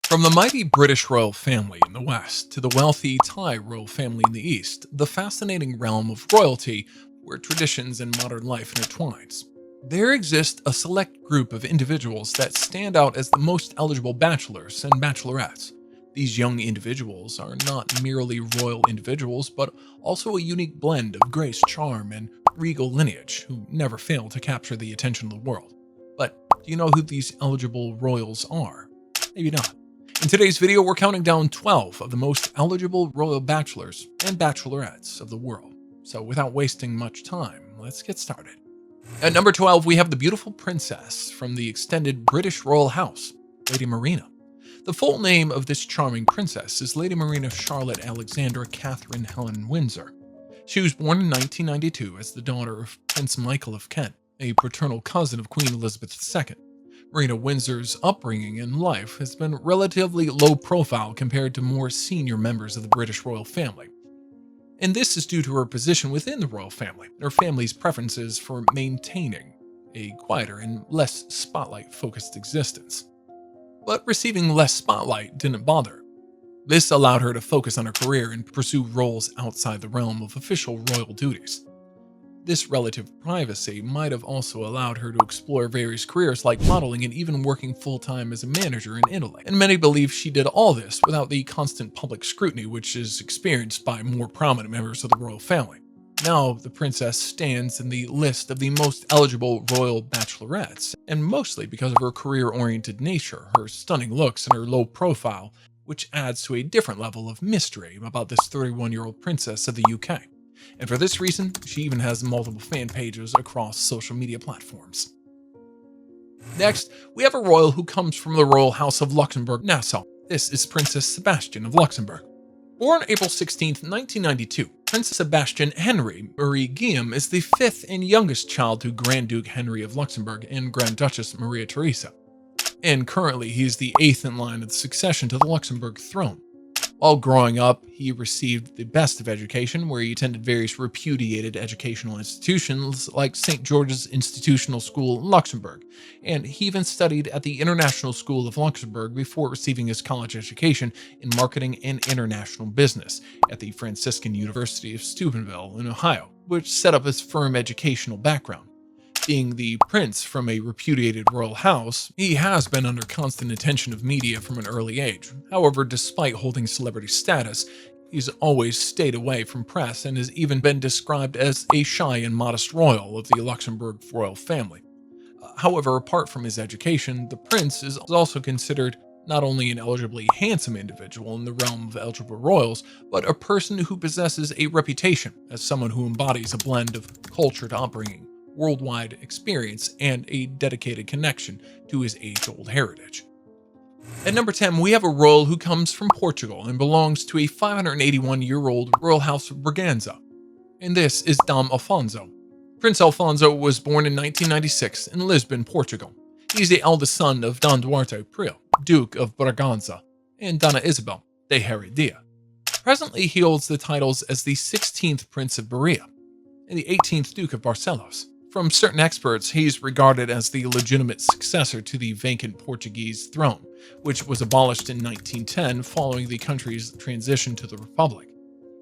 From the mighty British royal family in the west to the wealthy Thai royal family in the east, the fascinating realm of royalty where traditions and modern life intertwines. There exists a select group of individuals that stand out as the most eligible bachelors and bachelorettes. These young individuals are not merely royal individuals, but also a unique blend of grace, charm, and regal lineage who never fail to capture the attention of the world. But do you know who these eligible royals are? Maybe not. In today's video, we're counting down 12 of the most eligible royal bachelors and bachelorettes of the world. So without wasting much time, let's get started. At number 12, we have the beautiful princess from the extended British royal house, Lady Marina. The full name of this charming princess is Lady Marina Charlotte Alexandra Catherine Helen Windsor. She was born in 1992 as the daughter of Prince Michael of Kent, a paternal cousin of Queen Elizabeth II. Marina Windsor's upbringing and life has been relatively low profile compared to more senior members of the British royal family. And this is due to her position within the royal family and her family's preferences for maintaining a quieter and less spotlight-focused existence. But receiving less spotlight didn't bother her. This allowed her to focus on her career and pursue roles outside the realm of official royal duties. This relative privacy might have also allowed her to explore various careers like modeling and even working full-time as a manager in Italy. And many believe she did all this without the constant public scrutiny which is experienced by more prominent members of the royal family. Now, the princess stands in the list of the most eligible royal bachelorettes, and mostly because of her career-oriented nature, her stunning looks, and her low profile, which adds to a different level of mystery about this 31-year-old princess of the UK. And for this reason, she even has multiple fan pages across social media platforms. Next, we have a royal who comes from the royal house of Luxembourg-Nassau. This is Princess Sebastian of Luxembourg. Born April 16, 1992, Prince Sebastian Henry Marie Guillaume is the fifth and youngest child to Grand Duke Henry of Luxembourg and Grand Duchess Maria Theresa. And currently, he is the eighth in line of succession to the Luxembourg throne. While growing up, he received the best of education, where he attended various repudiated educational institutions like St. George's Institutional School in Luxembourg, and he even studied at the International School of Luxembourg before receiving his college education in marketing and international business at the Franciscan University of Steubenville in Ohio, which set up his firm educational background. Being the prince from a repudiated royal house, he has been under constant attention of media from an early age. However, despite holding celebrity status, he's always stayed away from press and has even been described as a shy and modest royal of the Luxembourg royal family. However, apart from his education, the prince is also considered not only an eligibly handsome individual in the realm of eligible royals, but a person who possesses a reputation as someone who embodies a blend of cultured upbringing, worldwide experience, and a dedicated connection to his age-old heritage. At number 10, we have a royal who comes from Portugal and belongs to a 581-year-old royal house of Braganza. And this is Dom Alfonso. Prince Alfonso was born in 1996 in Lisbon, Portugal. He's the eldest son of Don Duarte Prio, Duke of Braganza, and Dona Isabel de Heredia. Presently, he holds the titles as the 16th Prince of Berea and the 18th Duke of Barcelos. From certain experts, he's regarded as the legitimate successor to the vacant Portuguese throne, which was abolished in 1910 following the country's transition to the Republic.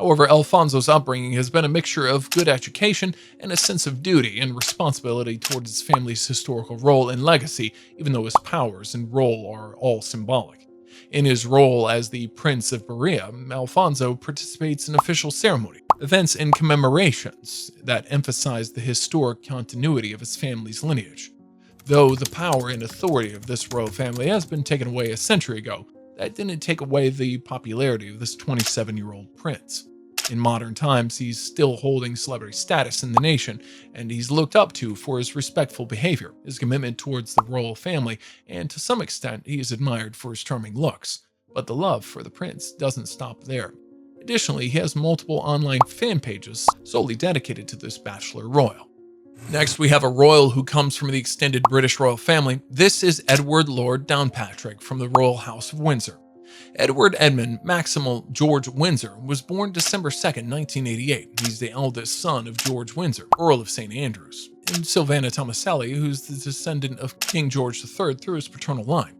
However, Alfonso's upbringing has been a mixture of good education and a sense of duty and responsibility towards his family's historical role and legacy, even though his powers and role are all symbolic. In his role as the Prince of Berea, Alfonso participates in official ceremony, events, and commemorations that emphasize the historic continuity of his family's lineage. Though the power and authority of this royal family has been taken away a century ago, that didn't take away the popularity of this 27-year-old prince. In modern times, he's still holding celebrity status in the nation, and he's looked up to for his respectful behavior, his commitment towards the royal family, and to some extent, he is admired for his charming looks. But the love for the prince doesn't stop there. Additionally, he has multiple online fan pages solely dedicated to this bachelor royal. Next, we have a royal who comes from the extended British royal family. This is Edward Lord Downpatrick from the Royal House of Windsor. Edward Edmund Maximal George Windsor was born December 2, 1988. He's the eldest son of George Windsor, Earl of St. Andrews, and Silvana Tomaselli, who's the descendant of King George III through his paternal line.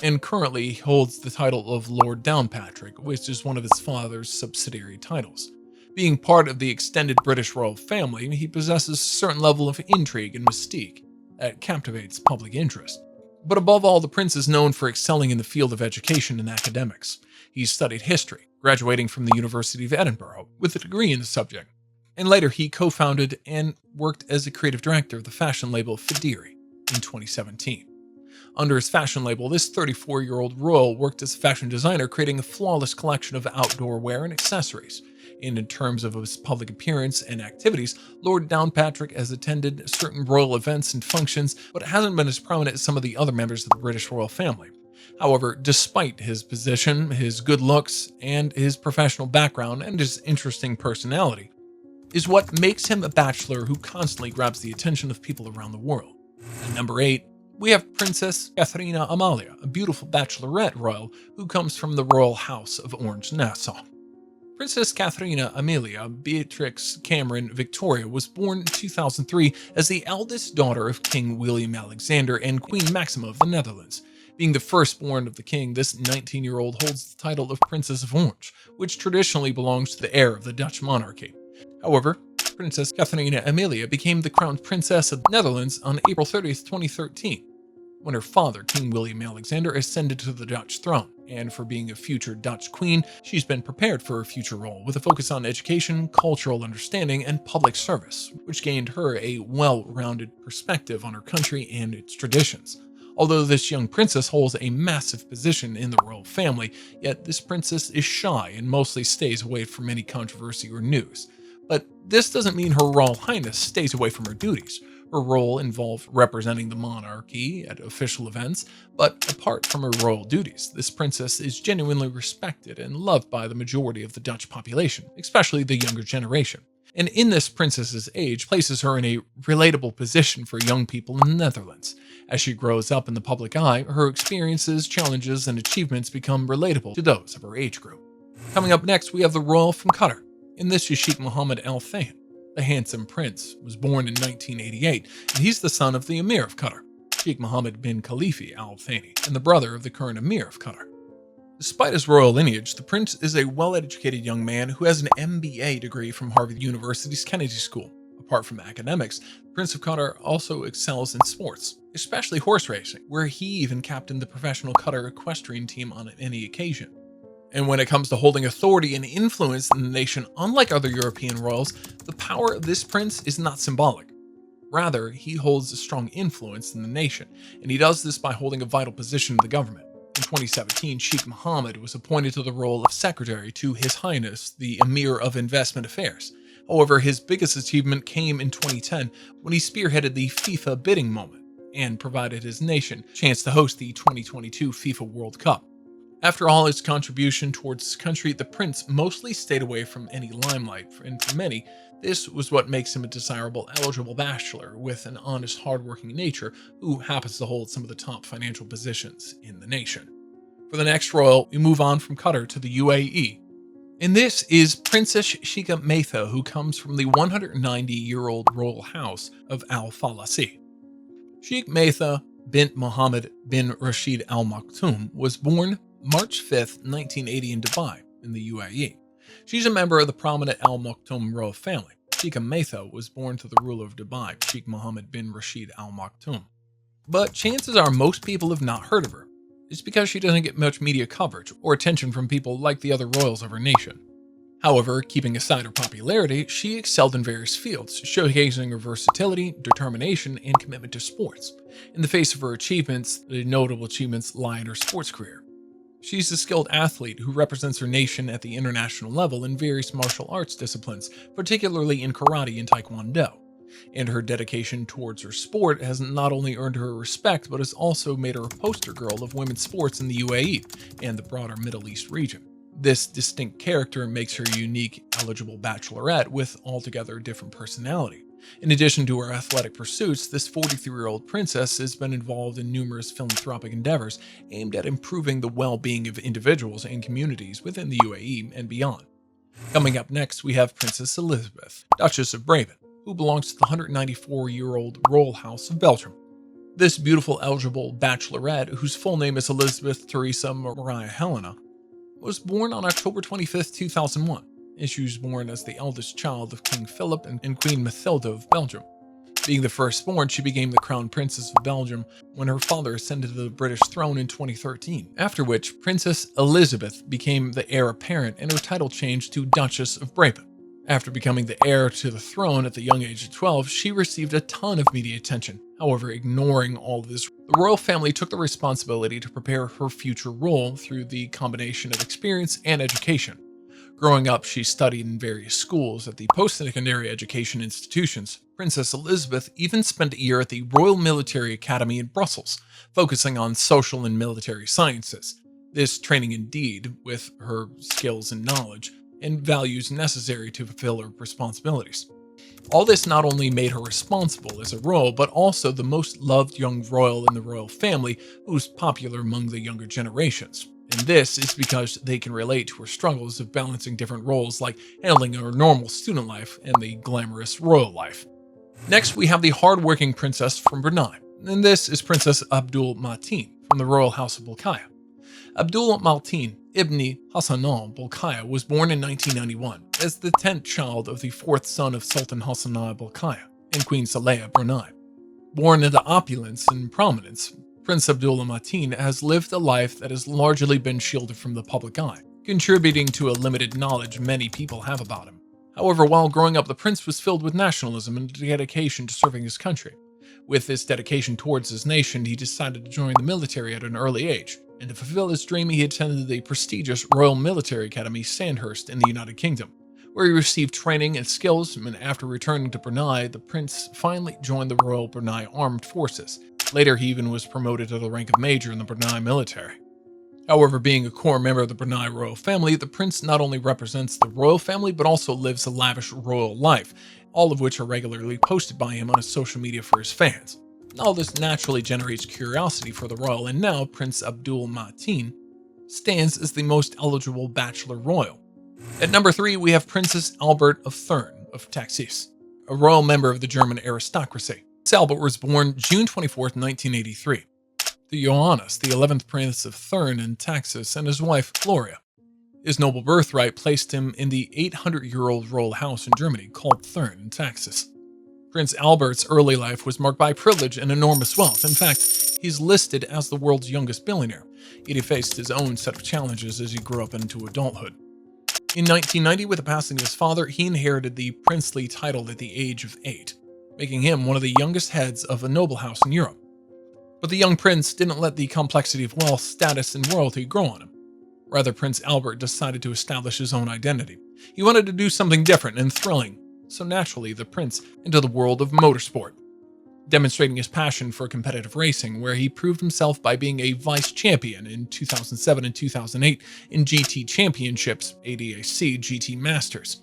and currently holds the title of Lord Downpatrick, which is one of his father's subsidiary titles. Being part of the extended British royal family, he possesses a certain level of intrigue and mystique that captivates public interest. But above all, the prince is known for excelling in the field of education and academics. He studied history, graduating from the University of Edinburgh with a degree in the subject. And later he co-founded and worked as a creative director of the fashion label Fidiri in 2017. Under his fashion label, this 34-year-old royal worked as a fashion designer, creating a flawless collection of outdoor wear and accessories. And in terms of his public appearance and activities, Lord Downpatrick has attended certain royal events and functions, but hasn't been as prominent as some of the other members of the British royal family. However, despite his position, his good looks, and his professional background and his interesting personality, is what makes him a bachelor who constantly grabs the attention of people around the world. At number 8, we have Princess Catharina Amalia, a beautiful bachelorette royal who comes from the royal house of Orange-Nassau. Princess Catharina Amalia Beatrix Cameron Victoria was born in 2003 as the eldest daughter of King William Alexander and Queen Maxima of the Netherlands. Being the firstborn of the king, this 19-year-old holds the title of Princess of Orange, which traditionally belongs to the heir of the Dutch monarchy. However, Princess Catharina Amalia became the crowned princess of the Netherlands on April 30th, 2013, when her father, King William Alexander, ascended to the Dutch throne. And for being a future Dutch queen, she's been prepared for her future role with a focus on education, cultural understanding, and public service, which gained her a well-rounded perspective on her country and its traditions. Although this young princess holds a massive position in the royal family, yet this princess is shy and mostly stays away from any controversy or news. But this doesn't mean Her Royal Highness stays away from her duties. Her role involved representing the monarchy at official events, but apart from her royal duties, this princess is genuinely respected and loved by the majority of the Dutch population, especially the younger generation. And in this princess's age places her in a relatable position for young people in the Netherlands. As she grows up in the public eye, her experiences, challenges, and achievements become relatable to those of her age group. Coming up next, we have the royal from Qatar. In this is Sheikh Mohammed Al Thani. The handsome prince was born in 1988, and he's the son of the Emir of Qatar, Sheikh Mohammed bin Khalifa Al Thani, and the brother of the current Emir of Qatar. Despite his royal lineage, the prince is a well-educated young man who has an MBA degree from Harvard University's Kennedy School. Apart from academics, the Prince of Qatar also excels in sports, especially horse racing, where he even captained the professional Qatar equestrian team on any occasion. And when it comes to holding authority and influence in the nation, unlike other European royals, the power of this prince is not symbolic. Rather, he holds a strong influence in the nation, and he does this by holding a vital position in the government. In 2017, Sheikh Mohammed was appointed to the role of secretary to His Highness, the Emir of Investment Affairs. However, his biggest achievement came in 2010 when he spearheaded the FIFA bidding moment and provided his nation a chance to host the 2022 FIFA World Cup. After all his contribution towards his country, the prince mostly stayed away from any limelight, and for many, this was what makes him a desirable, eligible bachelor with an honest, hardworking nature who happens to hold some of the top financial positions in the nation. For the next royal, we move on from Qatar to the UAE. And this is Princess Sheikha Matin, who comes from the 190-year-old royal house of Al Falasi. Sheikh Matin bint Mohammed bin Rashid Al Maktoum was born March 5th, 1980 in Dubai, in the UAE. She's a member of the prominent Al Maktoum royal family. Sheikha Matin was born to the ruler of Dubai, Sheikh Mohammed bin Rashid Al Maktoum. But chances are most people have not heard of her. It's because she doesn't get much media coverage or attention from people like the other royals of her nation. However, keeping aside her popularity, she excelled in various fields, showcasing her versatility, determination, and commitment to sports. In the face of her achievements, the notable achievements lie in her sports career. She's a skilled athlete who represents her nation at the international level in various martial arts disciplines, particularly in karate and taekwondo. And her dedication towards her sport has not only earned her respect, but has also made her a poster girl of women's sports in the UAE and the broader Middle East region. This distinct character makes her a unique, eligible bachelorette with altogether different personality. In addition to her athletic pursuits, this 43-year-old princess has been involved in numerous philanthropic endeavors aimed at improving the well-being of individuals and communities within the UAE and beyond. Coming up next, we have Princess Elisabeth, Duchess of Brabant, who belongs to the 194-year-old royal house of Belgium. This beautiful eligible bachelorette, whose full name is Elizabeth Teresa Maria Helena, was born on October 25, 2001, and she was born as the eldest child of King Philip and Queen Mathilde of Belgium. Being the firstborn, she became the crown princess of Belgium when her father ascended to the British throne in 2013, after which Princess Elisabeth became the heir apparent and her title changed to Duchess of Brabant. After becoming the heir to the throne at the young age of 12, she received a ton of media attention. However, ignoring all of this, the royal family took the responsibility to prepare her future role through the combination of experience and education. Growing up, she studied in various schools at the post-secondary education institutions. Princess Elisabeth even spent a year at the Royal Military Academy in Brussels, focusing on social and military sciences. This training indeed, with her skills and knowledge, and values necessary to fulfill her responsibilities. All this not only made her responsible as a royal, but also the most loved young royal in the royal family, who was popular among the younger generations. And this is because they can relate to her struggles of balancing different roles like handling her normal student life and the glamorous royal life. Next, we have the hard-working princess from Brunei, and this is Princess Abdul Mateen from the royal house of Bolkiah. Abdul Mateen Ibn Hassanan Bolkiah was born in 1991 as the 10th child of the 4th son of Sultan Hassanan Bolkiah and Queen Saleha Brunei. Born into opulence and prominence, Prince Abdullah Mateen has lived a life that has largely been shielded from the public eye, contributing to a limited knowledge many people have about him. However, while growing up, the prince was filled with nationalism and dedication to serving his country. With this dedication towards his nation, he decided to join the military at an early age, and to fulfill his dream, he attended the prestigious Royal Military Academy Sandhurst in the United Kingdom, where he received training and skills, and after returning to Brunei, the prince finally joined the Royal Brunei Armed Forces. Later, he even was promoted to the rank of major in the Brunei military. However, being a core member of the Brunei royal family, the prince not only represents the royal family, but also lives a lavish royal life, all of which are regularly posted by him on his social media for his fans. All this naturally generates curiosity for the royal, and now Prince Abdul Mateen stands as the most eligible bachelor royal. At number 3, we have Princess Albert of Thurn of Taxis, a royal member of the German aristocracy. Prince Albert was born June 24, 1983, to Johannes, the 11th Prince of Thurn and Taxis, and his wife, Gloria. His noble birthright placed him in the 800-year-old royal house in Germany called Thurn and Taxis. Prince Albert's early life was marked by privilege and enormous wealth. In fact, he's listed as the world's youngest billionaire, yet he faced his own set of challenges as he grew up into adulthood. In 1990, with the passing of his father, he inherited the princely title at the age of 8, making him one of the youngest heads of a noble house in Europe. But the young prince didn't let the complexity of wealth, status, and royalty grow on him. Rather, Prince Albert decided to establish his own identity. He wanted to do something different and thrilling, so naturally the prince entered the world of motorsport, demonstrating his passion for competitive racing, where he proved himself by being a vice champion in 2007 and 2008 in GT Championships, ADAC GT Masters,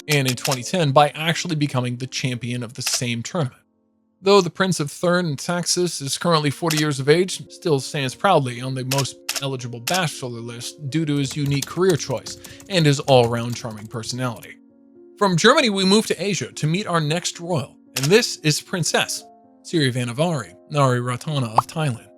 and in 2010 by actually becoming the champion of the same tournament. Though the Prince of Thurn and Taxis is currently 40 years of age, still stands proudly on the most eligible bachelor list due to his unique career choice and his all-around charming personality. From Germany, we move to Asia to meet our next royal, and this is Princess Sirivan of Nari Ratana of Thailand.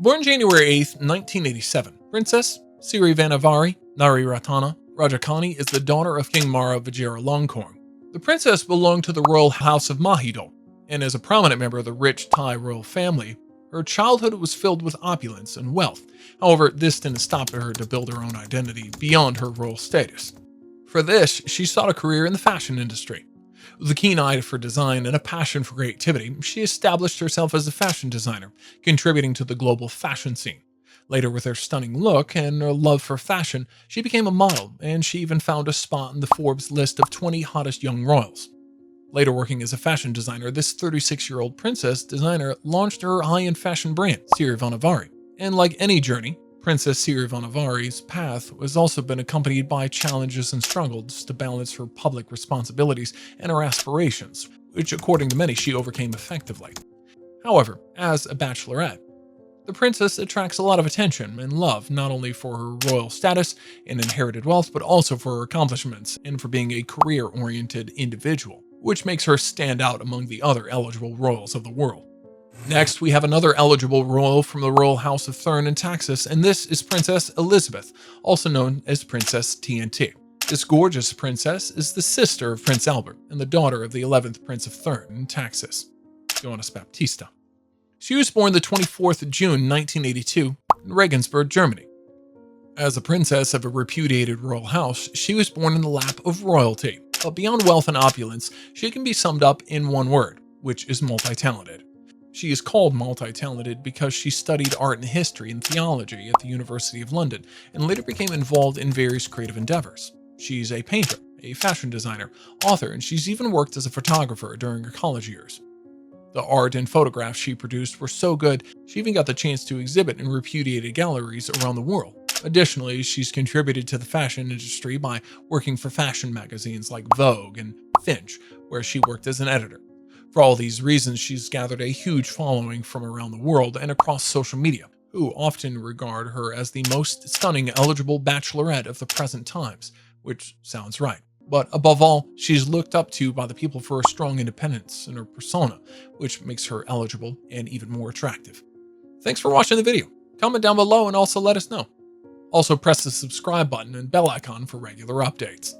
Born January 8, 1987, Princess Sirivan of Nari Ratana Rajakani is the daughter of King Mara Vajiralongkorn. The princess belonged to the royal house of Mahidol, and as a prominent member of the rich Thai royal family, her childhood was filled with opulence and wealth. However, this didn't stop her to build her own identity beyond her royal status. For this, she sought a career in the fashion industry. With a keen eye for design and a passion for creativity, she established herself as a fashion designer, contributing to the global fashion scene. Later, with her stunning look and her love for fashion, she became a model, and she even found a spot in the Forbes list of 20 hottest young royals. Later working as a fashion designer, this 36-year-old princess designer launched her high-end fashion brand, Sirivan of And like any journey, Princess Sirivan of path has also been accompanied by challenges and struggles to balance her public responsibilities and her aspirations, which according to many she overcame effectively. However, as a bachelorette, the princess attracts a lot of attention and love, not only for her royal status and inherited wealth, but also for her accomplishments and for being a career-oriented individual, which makes her stand out among the other eligible royals of the world. Next, we have another eligible royal from the royal house of Thurn and Taxis, and this is Princess Elisabeth, also known as Princess TNT. This gorgeous princess is the sister of Prince Albert and the daughter of the 11th Prince of Thurn and Taxis, Johannes Baptista. She was born the 24th of June 1982 in Regensburg, Germany. As a princess of a repudiated royal house, she was born in the lap of royalty, but beyond wealth and opulence, she can be summed up in one word, which is multi-talented. She is called multi-talented because she studied art and history and theology at the University of London and later became involved in various creative endeavors. She's a painter, a fashion designer, author, and she's even worked as a photographer during her college years. The art and photographs she produced were so good, she even got the chance to exhibit in repudiated galleries around the world. Additionally, she's contributed to the fashion industry by working for fashion magazines like Vogue and Finch, where she worked as an editor. For all these reasons, she's gathered a huge following from around the world and across social media, who often regard her as the most stunning eligible bachelorette of the present times, which sounds right. But above all, she's looked up to by the people for her strong independence and her persona, which makes her eligible and even more attractive. Thanks for watching the video. Comment down below and also let us know. Also press the subscribe button and bell icon for regular updates.